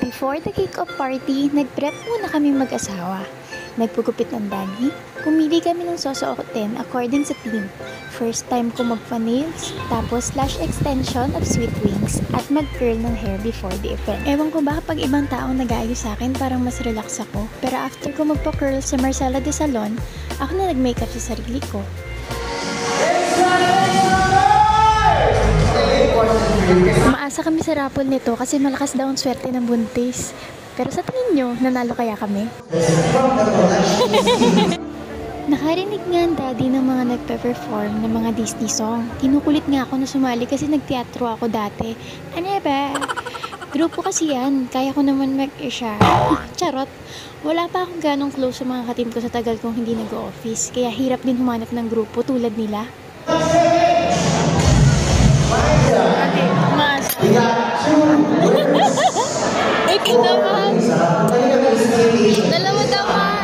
Before the kick-off party, nag-prep muna kami mag-asawa. Nagpugupit ng daddy, pumili kami ng susuotin according sa theme. First time ko magpa-nails, tapos lash extension of sweet wings, at mag-curl ng hair before the event. Ewan ko ba kapag ibang taong nag-aayos sa akin, parang mas relax ako. Pero after ko magpa-curl sa Marcela de Salon, ako na nag-makeup sa sarili ko. Umaasa kami sa raffle nito kasi malakas daw ang swerte ng buntis. Pero sa tingin nyo, nanalo kaya kami? Nakarinig nga ang daddy ng mga nagpe-perform ng mga Disney song. Kinukulit nga ako na sumali kasi nagteatro ako dati. Ano ba? Grupo kasi yan. Kaya ko naman mag-isya. Charot. Wala pa akong ganong close sa mga katim ko sa tagal kong hindi nag-office. Kaya hirap din humanap ng grupo tulad nila. Ikaw naman. Dalawa naman.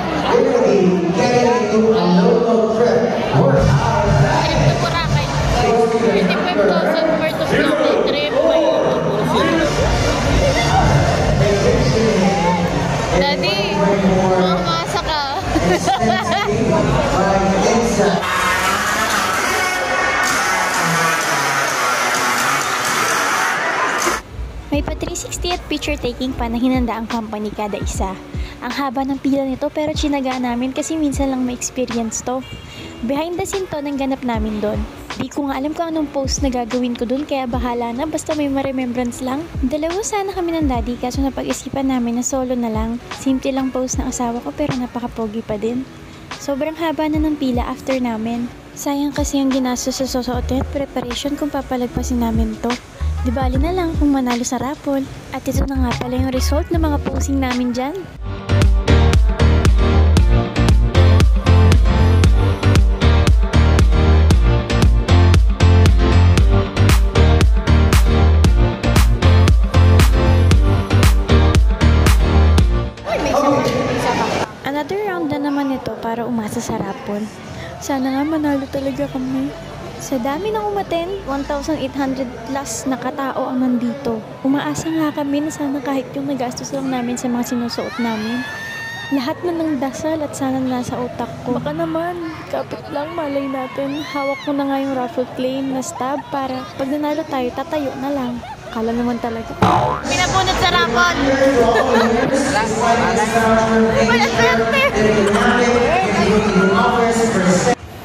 Trip to Boracay. 55,000 worth of local trip. Daddy, mamasa ka. May pa 360 at picture taking pa na hinanda ang company kada isa. Ang haba ng pila nito pero tsinaga namin kasi minsan lang may experience to. Behind the scene to ng ganap namin doon. Di ko nga alam kung anong post na gagawin ko doon kaya bahala na basta may ma-remembrance lang. Dalawa sana kami ng daddy kaso napag-isipan namin na solo na lang. Simple lang post ng asawa ko pero napaka-pogi pa din. Sobrang haba na ng pila after namin. Sayang kasi ang ginastos sa susuotin at preparation kung papalagpasin namin to. Di bali na lang kung manalo sa raffle. At ito na nga pala yung result ng mga posing namin dyan. Another round na naman ito para umasa sa raffle. Sana nga manalo talaga kami. Sa dami ng umaten, 1,800 plus na katao ang nandito. Umaasa nga kami na sana kahit yung nagastos lang namin sa mga sinusuot namin. Lahat na ng dasal at sana nasa utak ko. Baka naman, kapit lang malay natin. Hawak ko na nga yung raffle claim na stab para pag nanalo tayo, tatayo na lang. Kala naman talaga. Pinapunod sa raffle!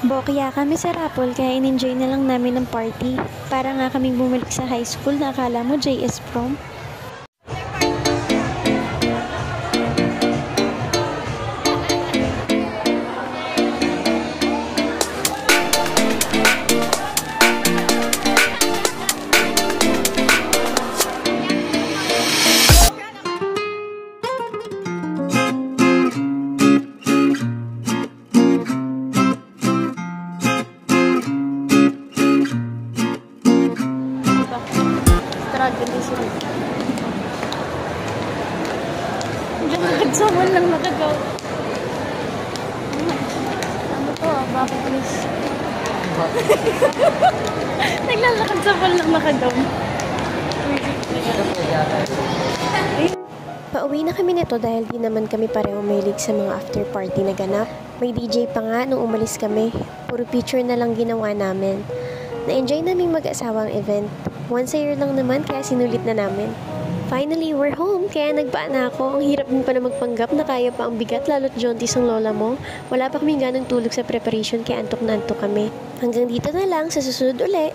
Bokya kami sa raffle kaya in-enjoy na lang namin ang party. Para nga kaming bumalik sa high school na akala mo JS prom. Someone lang nakagaw. Ano to? Bakit please? Naglalakad sa wall lang nakagaw. Pauwi na kami nito dahil di naman kami pareho mahilig sa mga after party na ganap. May DJ pa nga nung umalis kami. Puro picture na lang ginawa namin. Na-enjoy naming mag-asawa ang event. Once a year lang naman kaya sinulit na namin. Finally, we're home, kaya nagbaan na ako. Ang hirap din pa na magpanggap na kaya pa ang bigat, lalo't jaunties ang lola mo. Wala pa kaming ganang tulog sa preparation, kaya antok na antok kami. Hanggang dito na lang, sa susunod uli.